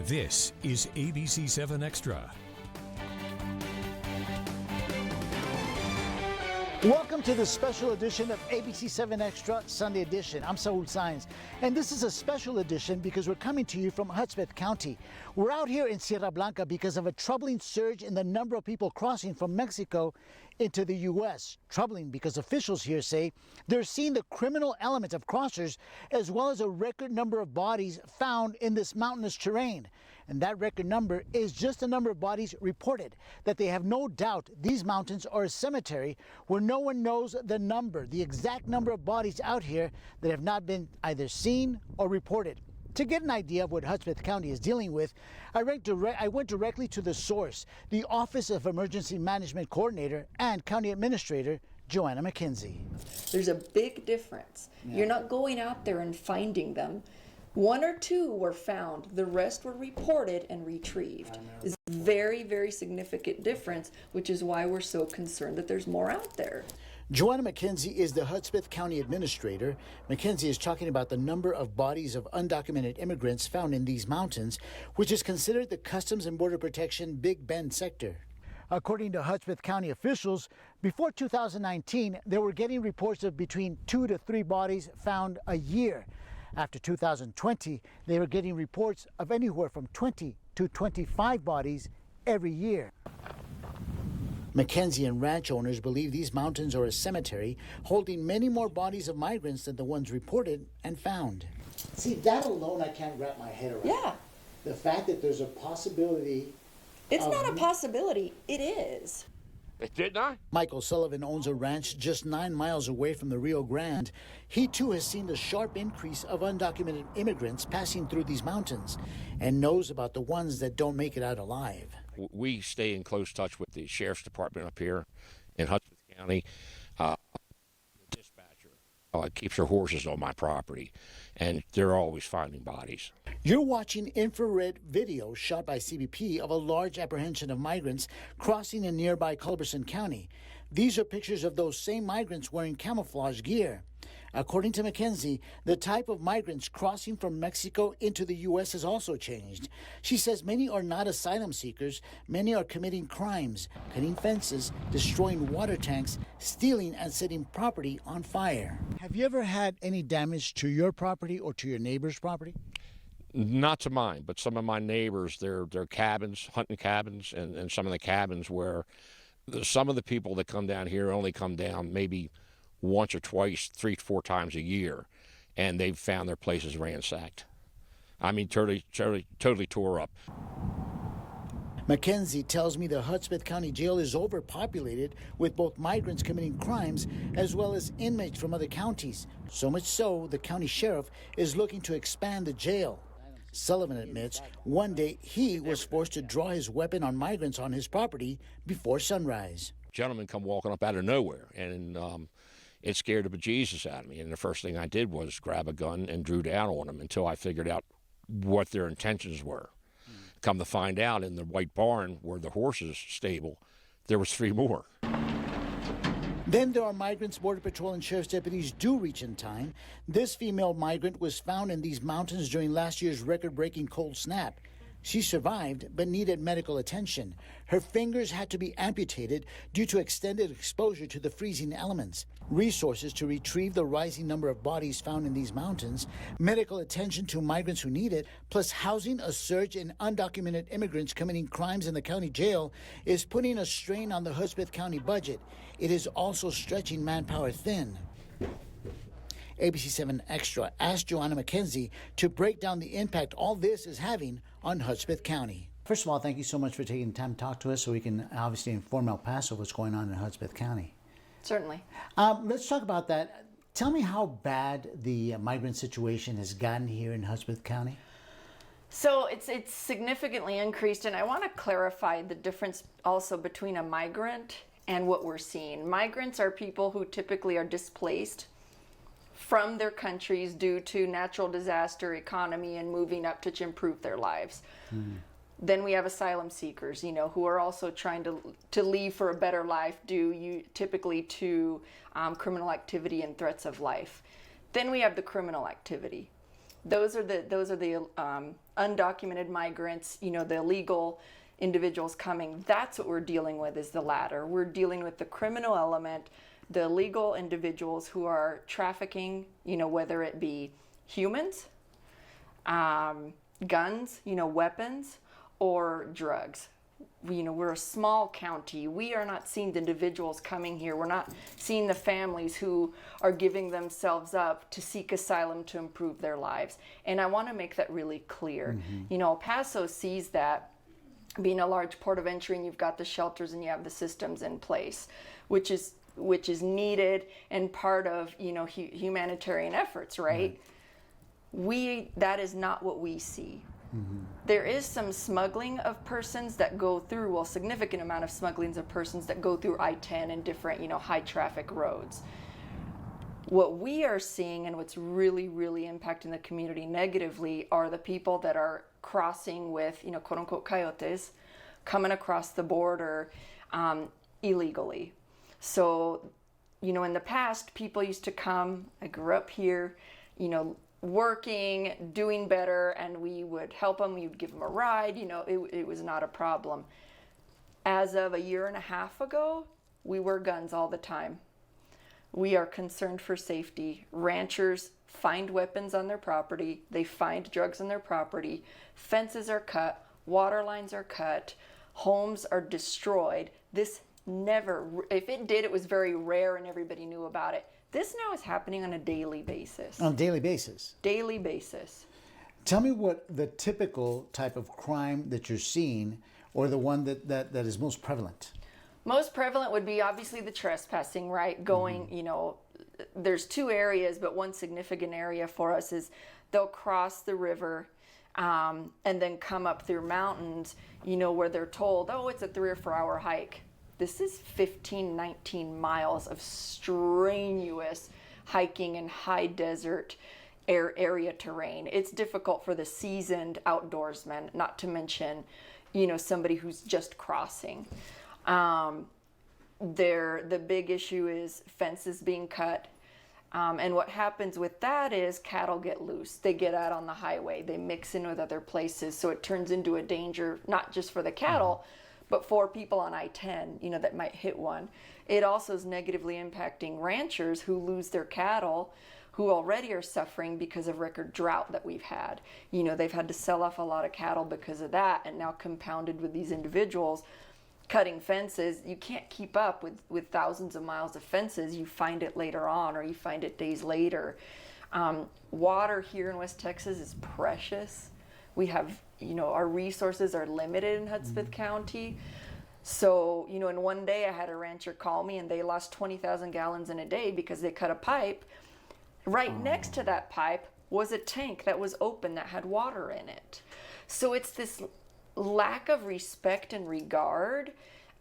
This is ABC-7 Extra. Welcome to the special edition of ABC-7 Extra Sunday Edition. I'm Saul Saenz, and this is a special edition because we're coming to you from Hudspeth County. We're out here in Sierra Blanca because of a troubling surge in the number of people crossing from Mexico into the U.S. Troubling because officials here say they're seeing the criminal element of crossers as well as a record number of bodies found in this mountainous terrain. And that record number is just the number of bodies reported, that they have no doubt these mountains are a cemetery where no one knows the exact number of bodies out here that have not been either seen or reported. To get an idea of what Hudspeth County is dealing with, I went directly to the source, the Office of Emergency Management Coordinator and County Administrator, Joanna McKenzie. There's a big difference. Yeah. You're not going out there and finding them. One or two were found, the rest were reported and retrieved. It's a very, very significant difference, which is why we're so concerned that there's more out there. Joanna McKenzie is the Hudspeth County Administrator. McKenzie is talking about the number of bodies of undocumented immigrants found in these mountains, which is considered the Customs and Border Protection Big Bend sector. According to Hudspeth County officials, before 2019, they were getting reports of between 2 to 3 bodies found a year. After 2020, they were getting reports of anywhere from 20 to 25 bodies every year. McKenzie and ranch owners believe these mountains are a cemetery holding many more bodies of migrants than the ones reported and found. See, that alone I can't wrap my head around. Yeah. The fact that there's a possibility. It's not a possibility, it is. Didn't I? Michael Sullivan owns a ranch just 9 miles away from the Rio Grande. He too has seen the sharp increase of undocumented immigrants passing through these mountains and knows about the ones that don't make it out alive. We stay in close touch with the Sheriff's Department up here in Hudspeth County. The dispatcher keeps her horses on my property, and they're always finding bodies. You're watching infrared video shot by CBP of a large apprehension of migrants crossing in nearby Culberson County. These are pictures of those same migrants wearing camouflage gear. According to McKenzie, the type of migrants crossing from Mexico into the U.S. has also changed. She says many are not asylum seekers. Many are committing crimes, cutting fences, destroying water tanks, stealing and setting property on fire. Have you ever had any damage to your property or to your neighbor's property? Not to mine, but some of my neighbors, their cabins, hunting cabins, and some of the cabins where some of the people that come down here only come down maybe once or twice, 3 to 4 times a year, and they've found their places ransacked. I mean, totally tore up. McKenzie tells me the Hudspeth County Jail is overpopulated with both migrants committing crimes as well as inmates from other counties. So much so, the county sheriff is looking to expand the jail. Sullivan admits one day he was forced to draw his weapon on migrants on his property before sunrise. Gentlemen come walking up out of nowhere, and it scared the bejesus out of me. And the first thing I did was grab a gun and drew down on them until I figured out what their intentions were. Come to find out, in the white barn where the horses stable, there was 3 more. Then there are migrants Border Patrol and Sheriff's deputies do reach in time. This female migrant was found in these mountains during last year's record-breaking cold snap. She survived but needed medical attention. Her fingers had to be amputated due to extended exposure to the freezing elements. Resources to retrieve the rising number of bodies found in these mountains, medical attention to migrants who need it, plus housing a surge in undocumented immigrants committing crimes in the county jail is putting a strain on the Hudspeth County budget. It is also stretching manpower thin. ABC-7 Extra asked Joanna McKenzie to break down the impact all this is having on Hudspeth County. First of all, thank you so much for taking the time to talk to us so we can obviously inform El Paso what's going on in Hudspeth County. Certainly. Let's talk about that. Tell me how bad the migrant situation has gotten here in Hudspeth County. So it's significantly increased, and I want to clarify the difference also between a migrant and what we're seeing. Migrants are people who typically are displaced from their countries due to natural disaster, economy, and moving up to improve their lives. Then we have asylum seekers, who are also trying to leave for a better life due typically to criminal activity and threats of life. Then we have the criminal activity. Those are the undocumented migrants, the illegal individuals coming. That's what we're dealing with, is the latter. We're dealing with the criminal element, the illegal individuals who are trafficking, whether it be humans, guns, weapons, or drugs. We're a small county. We are not seeing the individuals coming here. We're not seeing the families who are giving themselves up to seek asylum to improve their lives. And I want to make that really clear. El Paso sees that, being a large port of entry, and you've got the shelters and you have the systems in place, which is needed and part of humanitarian efforts, right? That is not what we see. There is some smuggling of persons that go through, significant amount of smugglings of persons that go through I-10 and different, high traffic roads. What we are seeing, and what's really, really impacting the community negatively, are the people that are crossing with, quote unquote, coyotes, coming across the border illegally. So, in the past, people used to come, I grew up here, working, doing better, and we would help them. We would give them a ride. It was not a problem. As of a year and a half ago, we wear guns all the time. We are concerned for safety. Ranchers find weapons on their property. They find drugs on their property. Fences are cut. Water lines are cut. Homes are destroyed. This never, if it did, it was very rare and everybody knew about it. This now is happening on a daily basis. On a daily basis? Daily basis. Tell me what the typical type of crime that you're seeing, or the one that is most prevalent. Most prevalent would be obviously the trespassing, right? Going, there's two areas, but one significant area for us is they'll cross the river and then come up through mountains, where they're told, oh, it's a 3 or 4 hour hike. This is 15, 19 miles of strenuous hiking in high desert area terrain. It's difficult for the seasoned outdoorsman, not to mention, somebody who's just crossing. The big issue is fences being cut. And what happens with that is cattle get loose. They get out on the highway. They mix in with other places. So it turns into a danger, not just for the cattle, but for people on I-10, that might hit one. It also is negatively impacting ranchers who lose their cattle, who already are suffering because of record drought that we've had. They've had to sell off a lot of cattle because of that, and now compounded with these individuals cutting fences. You can't keep up with thousands of miles of fences. You find it later on, or you find it days later. Water here in West Texas is precious. We have, our resources are limited in Hudspeth County. So, in one day I had a rancher call me and they lost 20,000 gallons in a day because they cut a pipe. Right next to that pipe was a tank that was open that had water in it. So it's this lack of respect and regard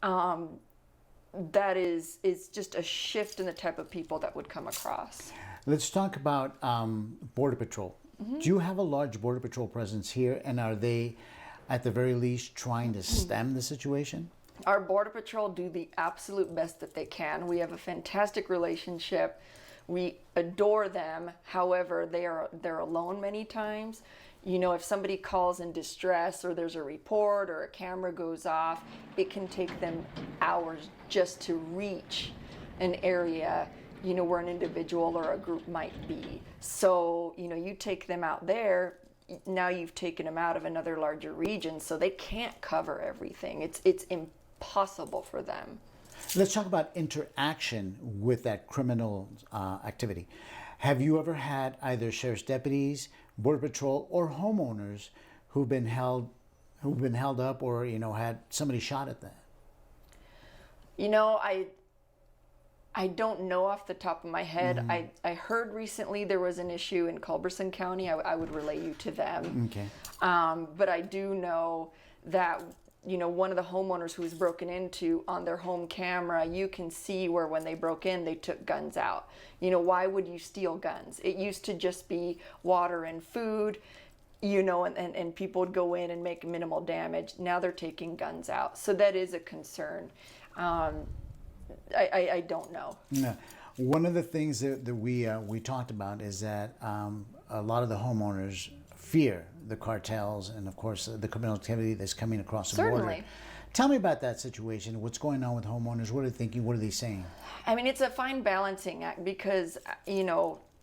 that is just a shift in the type of people that would come across. Let's talk about Border Patrol. Do you have a large Border Patrol presence here, and are they, at the very least, trying to stem the situation? Our Border Patrol do the absolute best that they can. We have a fantastic relationship. We adore them. However, they're alone many times. If somebody calls in distress, or there's a report, or a camera goes off, it can take them hours just to reach an area, where an individual or a group might be. So, you take them out there, now you've taken them out of another larger region, so they can't cover everything. It's impossible for them. Let's talk about interaction with that criminal activity. Have you ever had either sheriff's deputies, Border Patrol, or homeowners who've been held up, or had somebody shot at them? I don't know off the top of my head. I heard recently there was an issue in Culberson County. I would relay you to them. Okay. But I do know that one of the homeowners who was broken into, on their home camera, you can see where when they broke in, they took guns out. Why would you steal guns? It used to just be water and food, and people would go in and make minimal damage. Now they're taking guns out. So that is a concern. I don't know. Yeah. One of the things that we talked about is that a lot of the homeowners fear the cartels and, of course, the criminal activity that's coming across the border. Certainly. Tell me about that situation. What's going on with homeowners? What are they thinking? What are they saying? I mean, it's a fine balancing act because,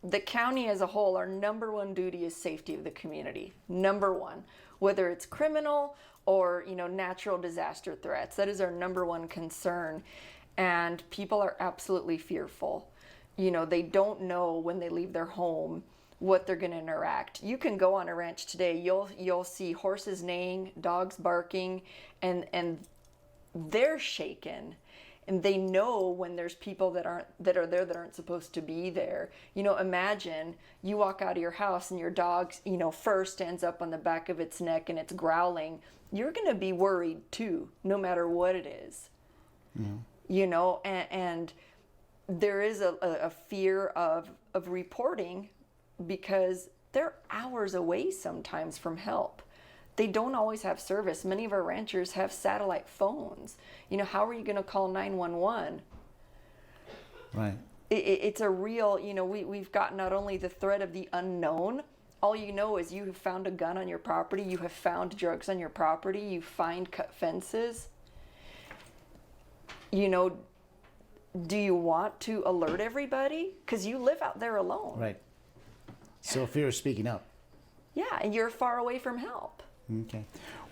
the county as a whole, our number one duty is safety of the community. Number one, whether it's criminal or, natural disaster threats. That is our number one concern. And people are absolutely fearful. They don't know when they leave their home what they're going to interact. You can go on a ranch today, you'll see horses neighing, dogs barking, and they're shaken. And they know when there's people that are there that aren't supposed to be there. Imagine you walk out of your house and your dog, fur stands up on the back of its neck and it's growling. You're going to be worried too, no matter what it is. And there is a fear of reporting because they're hours away sometimes from help. They don't always have service. Many of our ranchers have satellite phones. How are you going to call 911? Right. It's a real, we've got not only the threat of the unknown, all you know is you have found a gun on your property, you have found drugs on your property, you find cut fences. Do you want to alert everybody? Because you live out there alone. Right. So fear of speaking up. Yeah, and you're far away from help. Okay.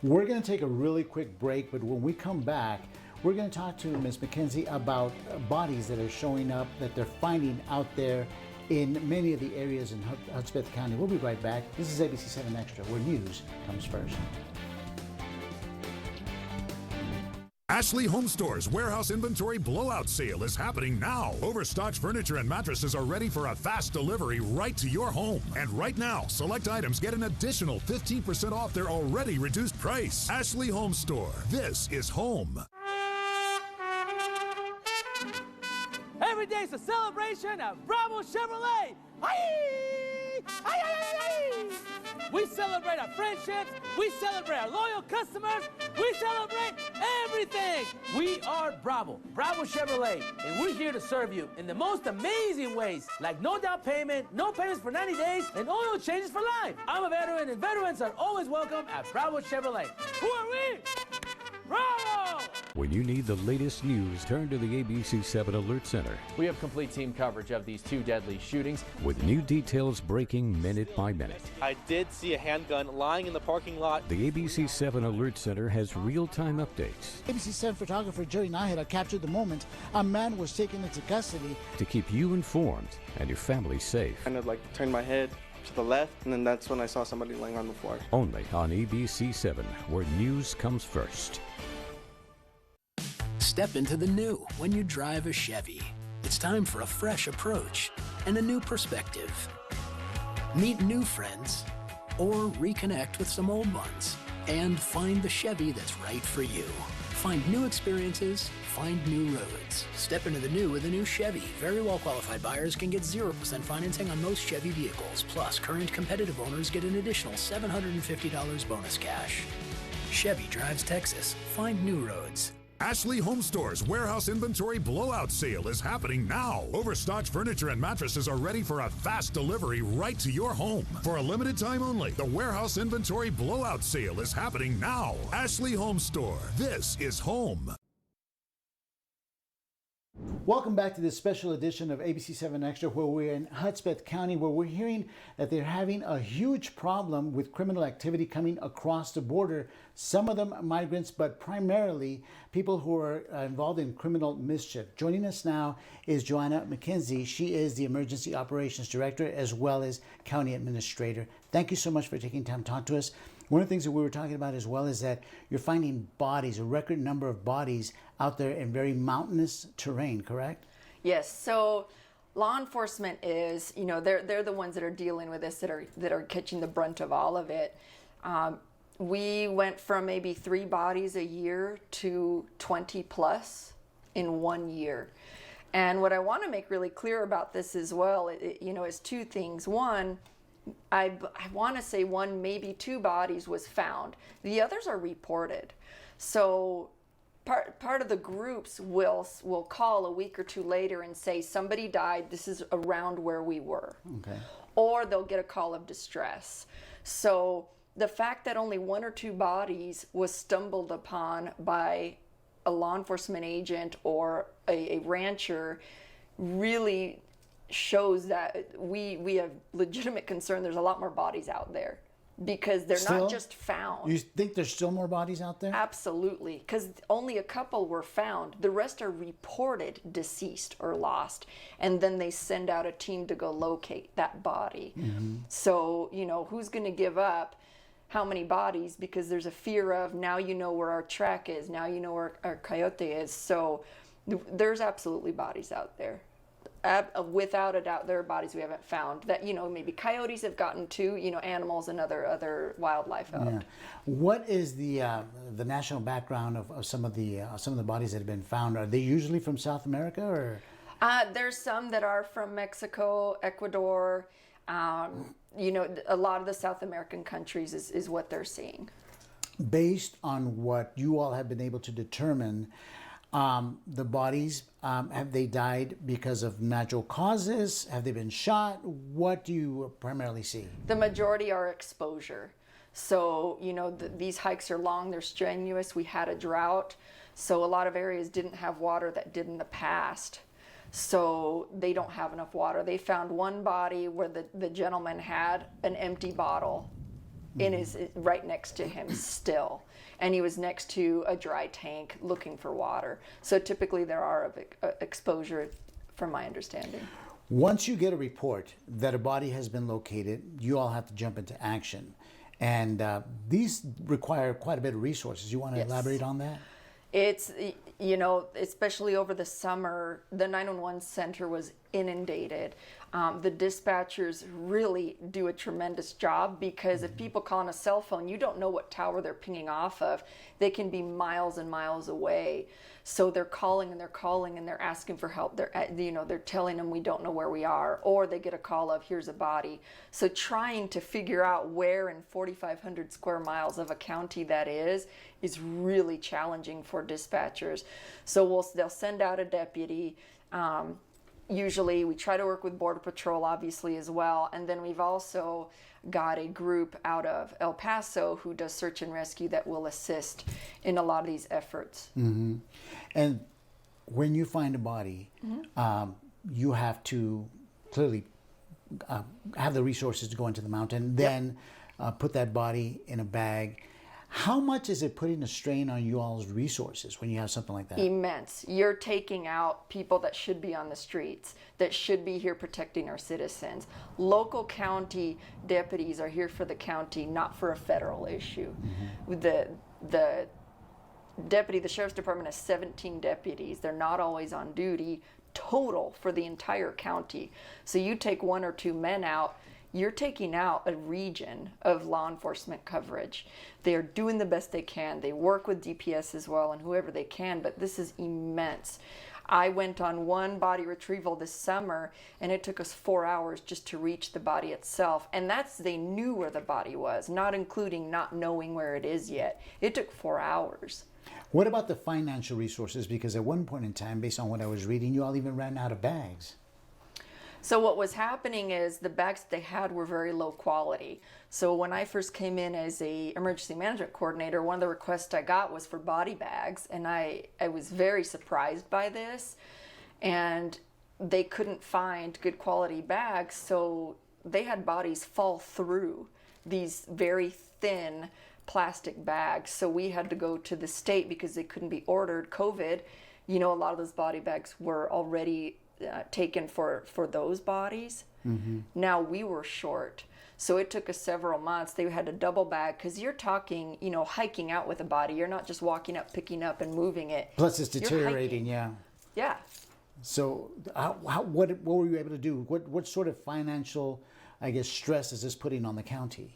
We're going to take a really quick break, but when we come back, we're going to talk to Ms. McKenzie about bodies that are showing up, that they're finding out there in many of the areas in Hudspeth County. We'll be right back. This is ABC-7 Extra, where news comes first. Ashley Home Store's warehouse inventory blowout sale is happening now. Overstocked furniture and mattresses are ready for a fast delivery right to your home. And right now, select items get an additional 15% off their already reduced price. Ashley Home Store. This is home. Every day's a celebration at Bravo Chevrolet. Aye! Aye, aye, aye, aye! We celebrate our friendships. We celebrate our loyal customers. We celebrate everything. We are Bravo Chevrolet, and we're here to serve you in the most amazing ways, like no down payment, no payments for 90 days, and oil changes for life. I'm a veteran, and veterans are always welcome at Bravo Chevrolet. Who are we? Bravo! When you need the latest news, turn to the ABC-7 Alert Center We have complete team coverage of these two deadly shootings. with new details breaking minute by minute. I did see a handgun lying in the parking lot. The ABC-7 Alert Center has real-time updates ABC-7 photographer Jerry Nahida captured the moment a man was taken into custody. to keep you informed and your family safe. Kind of like turned my head to the left, and then that's when I saw somebody laying on the floor. Only on ABC-7, where news comes first. Step into the new when you drive a Chevy. It's time for a fresh approach and a new perspective. Meet new friends or reconnect with some old ones and find the Chevy that's right for you. Find new experiences, find new roads. Step into the new with a new Chevy. Very well qualified buyers can get 0% financing on most Chevy vehicles. Plus, current competitive owners get an additional $750 bonus cash. Chevy drives Texas. Find new roads. Ashley Home Store's warehouse inventory blowout sale is happening now. Overstocked furniture and mattresses are ready for a fast delivery right to your home. For a limited time only, the warehouse inventory blowout sale is happening now. Ashley Home Store. This is home. Welcome back to this special edition of ABC-7 Extra, where we're in Hudspeth County, where we're hearing that they're having a huge problem with criminal activity coming across the border. Some of them migrants, but primarily people who are involved in criminal mischief. Joining us now is Joanna McKenzie. She is the Emergency Operations Director as well as County Administrator. Thank you so much for taking time to talk to us. One of the things that we were talking about as well is that you're finding bodies, a record number of bodies out there in very mountainous terrain, correct? Yes. So law enforcement is, they're the ones that are dealing with this, that are catching the brunt of all of it. We went from maybe 3 bodies a year to 20 plus in 1 year. And what I want to make really clear about this as well, is 2 things. One, I want to say 1, maybe 2 bodies was found. The others are reported. So part of the groups will call a week or 2 later and say somebody died. This is around where we were. Okay. or they'll get a call of distress. So the fact that only 1 or 2 bodies was stumbled upon by a law enforcement agent or a rancher really shows that we have legitimate concern. There's a lot more bodies out there because they're not just found. You think there's still more bodies out there? Absolutely, because only a couple were found. The rest are reported deceased or lost, and then they send out a team to go locate that body. So, you know, who's going to give up how many bodies, because there's a fear of, now you know where our track is, now you know where our coyote is. So there's absolutely bodies out there. Without a doubt, there are bodies we haven't found that, you know, maybe coyotes have gotten to, you know, animals and other wildlife out. Yeah. What is the national background of some of the bodies that have been found? Are they usually from South America, or? There's some that are from Mexico, Ecuador. You know, a lot of the South American countries is what they're seeing. Based on what you all have been able to determine, the bodies, have they died because of natural causes? Have they been shot? What do you primarily see? The majority are exposure. So, you know, these hikes are long, they're strenuous. We had a drought, so a lot of areas didn't have water that did in the past. So they don't have enough water. They found one body where the gentleman had an empty bottle in his right next to him still, and he was next to a dry tank looking for water. So typically there are exposure, from my understanding. Once you get a report that a body has been located, you all have to jump into action, and these require quite a bit of resources. You want to elaborate on that? It's, you know, especially over the summer, the 911 center was inundated. The dispatchers really do a tremendous job, because if people call on a cell phone, you don't know what tower they're pinging off of. They can be miles and miles away. So they're calling and they're calling and they're asking for help. They're telling them we don't know where we are, or they get a call of here's a body. So trying to figure out where in 4,500 square miles of a county that is really challenging for dispatchers. So they'll send out a deputy. Usually we try to work with Border Patrol, obviously, as well. And then we've also got a group out of El Paso who does search and rescue that will assist in a lot of these efforts. Mm-hmm. And when you find a body, you have to clearly have the resources to go into the mountain, then put that body in a bag. How much is it putting a strain on you all's resources when you have something like that? Immense. You're taking out people that should be on the streets, that should be here protecting our citizens. Local county deputies are here for the county, not for a federal issue. The sheriff's department has 17 deputies. They're not always on duty total for the entire county. So you take 1 or 2 men out, you're taking out a region of law enforcement coverage. They are doing the best they can. They work with DPS as well and whoever they can, but this is immense. I went on one body retrieval this summer, and it took us 4 hours just to reach the body itself. And they knew where the body was, not including not knowing where it is yet. It took 4 hours. What about the financial resources? Because at one point in time, based on what I was reading, you all even ran out of bags. So what was happening is the bags that they had were very low quality. So when I first came in as a emergency management coordinator, one of the requests I got was for body bags, and I was very surprised by this. And they couldn't find good quality bags, so they had bodies fall through these very thin plastic bags. So we had to go to the state because they couldn't be ordered. COVID, you know, a lot of those body bags were already taken for those bodies. Now we were short, so it took us several months. They had to double bag, because you're talking, you know, hiking out with a body. You're not just walking up, picking up and moving it. Plus it's deteriorating. Yeah. So what were you able to do? What sort of financial, I guess, stress is this putting on the county?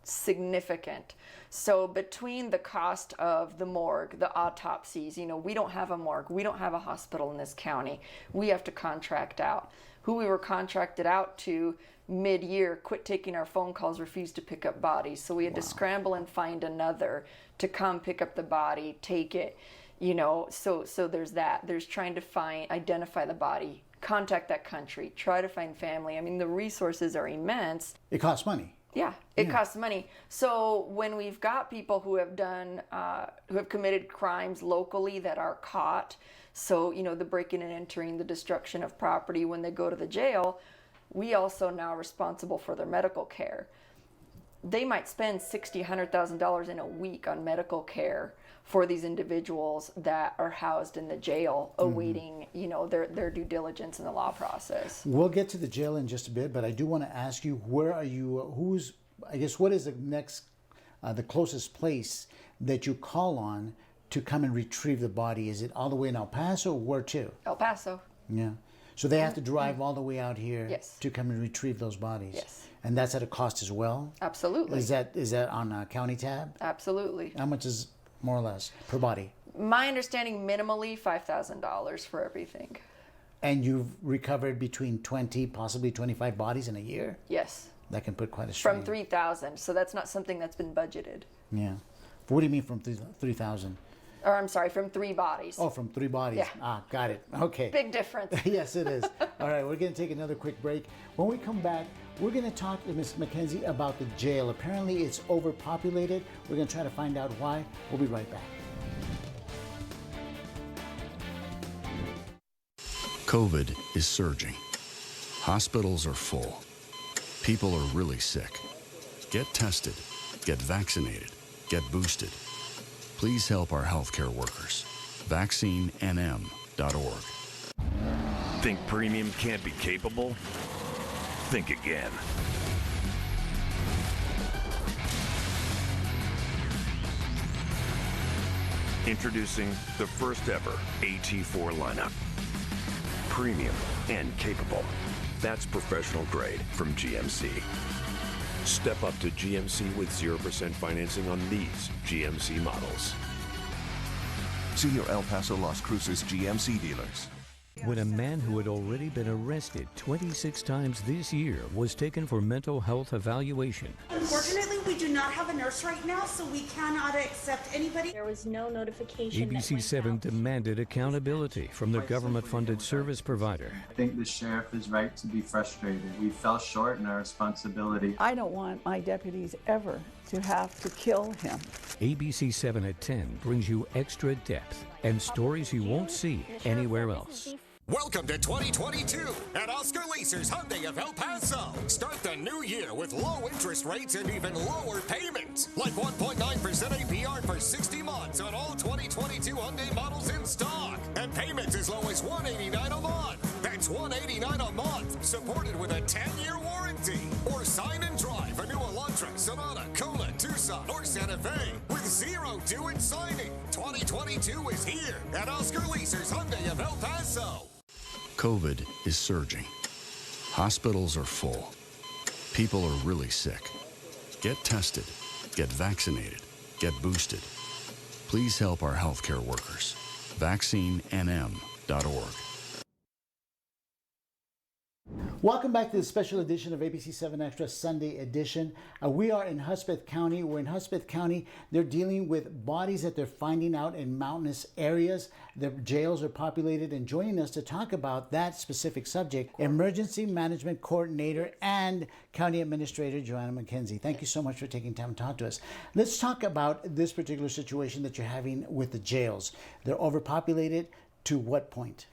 Significant. So between the cost of the morgue, the autopsies, you know, we don't have a morgue, we don't have a hospital in this county. We have to contract out. Who we were contracted out to mid-year quit taking our phone calls, refused to pick up bodies. So we had to scramble and find another to come pick up the body, take it, you know. So there's that. There's trying to identify the body, contact that country, try to find family. I mean, the resources are immense. It costs money. Yeah, it costs money. So when we've got people who have done, who have committed crimes locally that are caught, so, you know, the breaking and entering, the destruction of property, when they go to the jail, we also now are responsible for their medical care. They might spend $60,000, $100,000 in a week on medical care for these individuals that are housed in the jail, awaiting, you know, their due diligence in the law process. We'll get to the jail in just a bit, but I do want to ask you, where are you, I guess, what is the next, the closest place that you call on to come and retrieve the body? Is it all the way in El Paso, or where to? El Paso. Yeah. So they have to drive all the way out here Yes. to come and retrieve those bodies? Yes. And that's at a cost as well? Absolutely. Is that on a county tab? Absolutely. How much is more or less per body? My understanding, minimally $5,000 for everything. And you've recovered between 20, possibly 25 bodies in a year? Yes. That can put quite a strain. From 3,000, so that's not something that's been budgeted. Yeah. What do you mean from 3,000? Or I'm sorry, from 3 bodies. Oh, from 3 bodies. Yeah. Ah, got it. Okay. Big difference. Yes, it is. All right, we're going to take another quick break. When we come back, we're going to talk to Ms. McKenzie about the jail. Apparently, it's overpopulated. We're going to try to find out why. We'll be right back. COVID is surging. Hospitals are full. People are really sick. Get tested. Get vaccinated. Get boosted. Please help our healthcare workers. VaccineNM.org. Think premium can't be capable? Think again. Introducing the first ever AT4 lineup. Premium and capable. That's professional grade from GMC. Step up to GMC with 0% financing on these GMC models. See your El Paso Las Cruces GMC dealers. When a man who had already been arrested 26 times this year was taken for mental health evaluation. Unfortunately, we do not have a nurse right now, so we cannot accept anybody. There was no notification. ABC-7 demanded accountability from the government-funded service provider. I think the sheriff is right to be frustrated. We fell short in our responsibility. I don't want my deputies ever to have to kill him. ABC-7 at 10 brings you extra depth and stories you won't see anywhere else. Welcome to 2022 at Oscar Leasers Hyundai of El Paso. Start the new year with low interest rates and even lower payments. Like 1.9% APR for 60 months on all 2022 Hyundai models in stock. And payments as low as $189 a month. That's $189 a month, supported with a 10-year warranty. Or sign and drive a new Elantra, Sonata, Kona, Tucson, or Santa Fe with 0 due at signing. 2022 is here at Oscar Leasers Hyundai of El Paso. COVID is surging. Hospitals are full. People are really sick. Get tested. Get vaccinated. Get boosted. Please help our healthcare workers. VaccineNM.org. Welcome back to the special edition of ABC-7 Extra Sunday edition. We are in Hudspeth County. We're in Hudspeth County. They're dealing with bodies that they're finding out in mountainous areas. The jails are populated, and joining us to talk about that specific subject, Emergency Management Coordinator and County Administrator Joanna McKenzie. Thank you so much for taking time to talk to us. Let's talk about this particular situation that you're having with the jails. They're overpopulated to what point?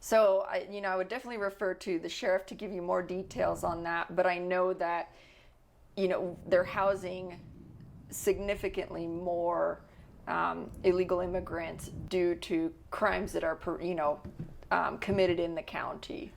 So, I would definitely refer to the sheriff to give you more details on that, but I know that, they're housing significantly more illegal immigrants due to crimes that are, committed in the county.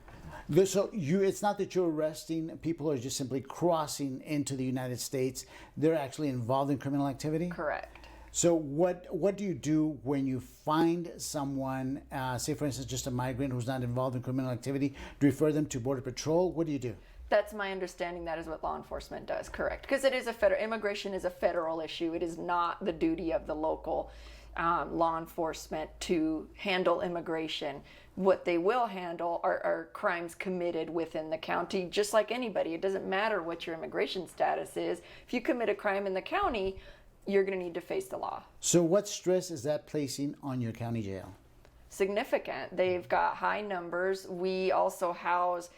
So it's not that you're arresting people who are just simply crossing into the United States. They're actually involved in criminal activity? Correct. So what do you do when you find someone, say for instance, just a migrant who's not involved in criminal activity? Do you refer them to Border Patrol? What do you do? That's my understanding. That is what law enforcement does, correct? Because it is immigration is a federal issue. It is not the duty of the local law enforcement to handle immigration. What they will handle are crimes committed within the county, just like anybody. It doesn't matter what your immigration status is. If you commit a crime in the county, you're going to need to face the law. So what stress is that placing on your county jail? significant. They've got high numbers. We also house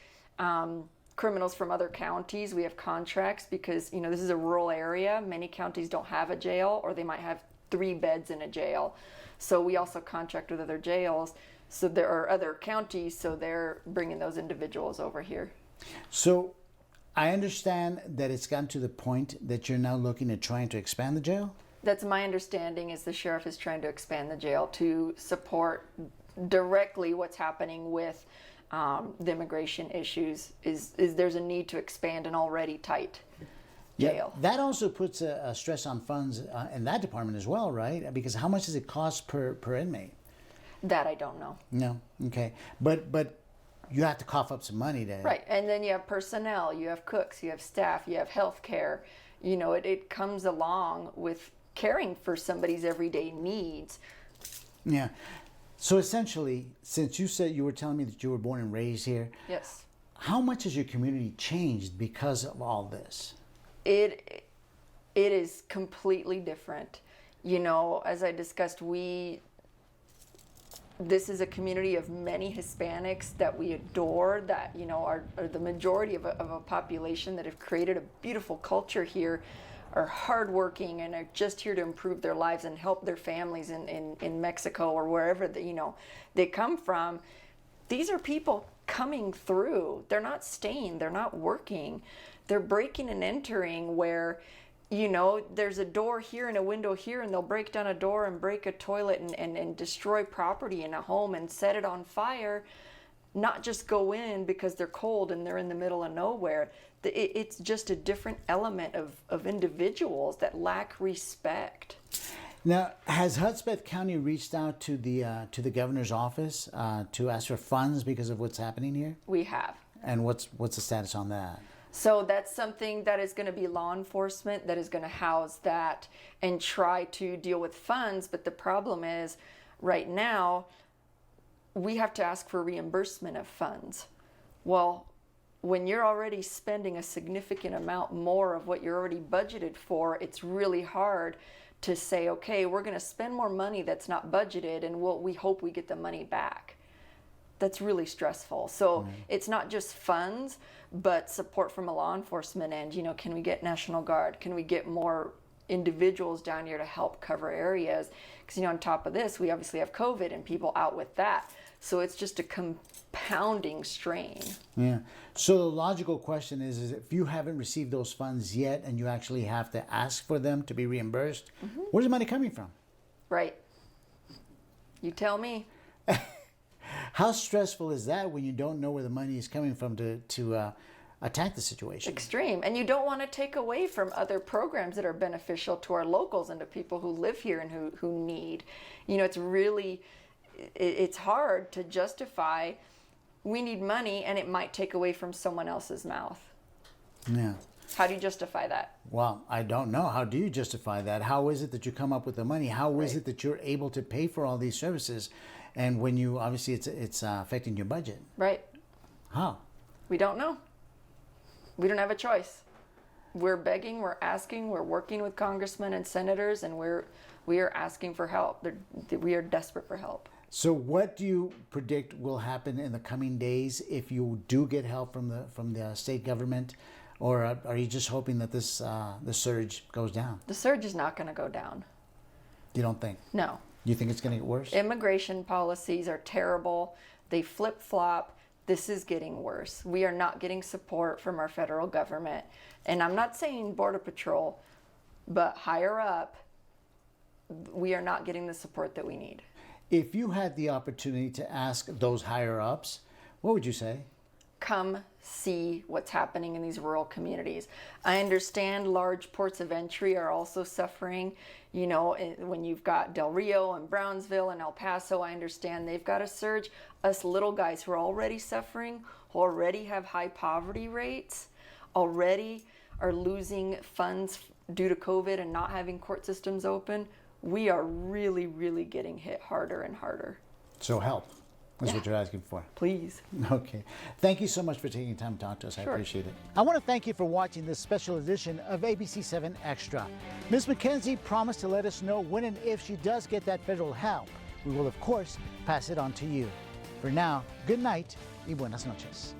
criminals from other counties. We have contracts because, you know, this is a rural area. Many counties don't have a jail, or they might have 3 beds in a jail. So we also contract with other jails. So there are other counties, so they're bringing those individuals over here. So I understand that it's gotten to the point that you're now looking at trying to expand the jail? That's my understanding, is the sheriff is trying to expand the jail to support directly what's happening with the immigration issues. Is there's a need to expand an already tight jail. Yeah, that also puts a stress on funds in that department as well, right? Because how much does it cost per inmate? That I don't know. No, okay. But you have to cough up some money to... Right, and then you have personnel, you have cooks, you have staff, you have health care. You know, it comes along with caring for somebody's everyday needs. Yeah. So essentially, since you said, you were telling me that you were born and raised here. Yes. How much has your community changed because of all this? It is completely different. You know, as I discussed, this is a community of many Hispanics that we adore, that, you know, are the majority of a population that have created a beautiful culture here, are hardworking and are just here to improve their lives and help their families in Mexico or wherever they come from. These are people coming through. They're not staying, they're not working. They're breaking and entering where, you know, there's a door here and a window here, and they'll break down a door and break a toilet and destroy property in a home and set it on fire, not just go in because they're cold and they're in the middle of nowhere. It's just a different element of individuals that lack respect. Now, has Hudspeth County reached out to the governor's office to ask for funds because of what's happening here? We have. And what's the status on that? So that's something that is going to be law enforcement that is going to house that and try to deal with funds. But the problem is, right now, we have to ask for reimbursement of funds. Well, when you're already spending a significant amount more of what you're already budgeted for, it's really hard to say, okay, we're going to spend more money that's not budgeted, and we hope we get the money back. That's really stressful. So it's not just funds, but support from a law enforcement end. You know, can we get National Guard? Can we get more individuals down here to help cover areas? Because, you know, on top of this, we obviously have COVID and people out with that. So it's just a compounding strain. Yeah. So the logical question is if you haven't received those funds yet and you actually have to ask for them to be reimbursed, where's the money coming from? Right. You tell me. How stressful is that when you don't know where the money is coming from to attack the situation? Extreme. And you don't want to take away from other programs that are beneficial to our locals and to people who live here and who need. You know, it's hard to justify we need money and it might take away from someone else's mouth. Yeah. How do you justify that? Well, I don't know. How do you justify that? How is it that you come up with the money? How is it that you're able to pay for all these services? And when you, obviously it's affecting your budget. Right. How? We don't know. We don't have a choice. We're begging, we're asking, we're working with congressmen and senators, and we are asking for help. We are desperate for help. So what do you predict will happen in the coming days if you do get help from the state government? Or are you just hoping that the surge goes down? The surge is not going to go down. You don't think? No. You think it's going to get worse? Immigration policies are terrible. They flip-flop. This is getting worse. We are not getting support from our federal government. And I'm not saying Border Patrol, but higher up, we are not getting the support that we need. If you had the opportunity to ask those higher ups, what would you say? Come see what's happening in these rural communities. I understand large ports of entry are also suffering. You know, when you've got Del Rio and Brownsville and El Paso, I understand they've got a surge. Us little guys who are already suffering, who already have high poverty rates, already are losing funds due to COVID and not having court systems open, we are really, really getting hit harder and harder. So help. That's what you're asking for. Please. Okay. Thank you so much for taking time to talk to us. Sure. I appreciate it. I want to thank you for watching this special edition of ABC-7 Extra. Ms. McKenzie promised to let us know when and if she does get that federal help. we will of course pass it on to you. For now, good night y buenas noches.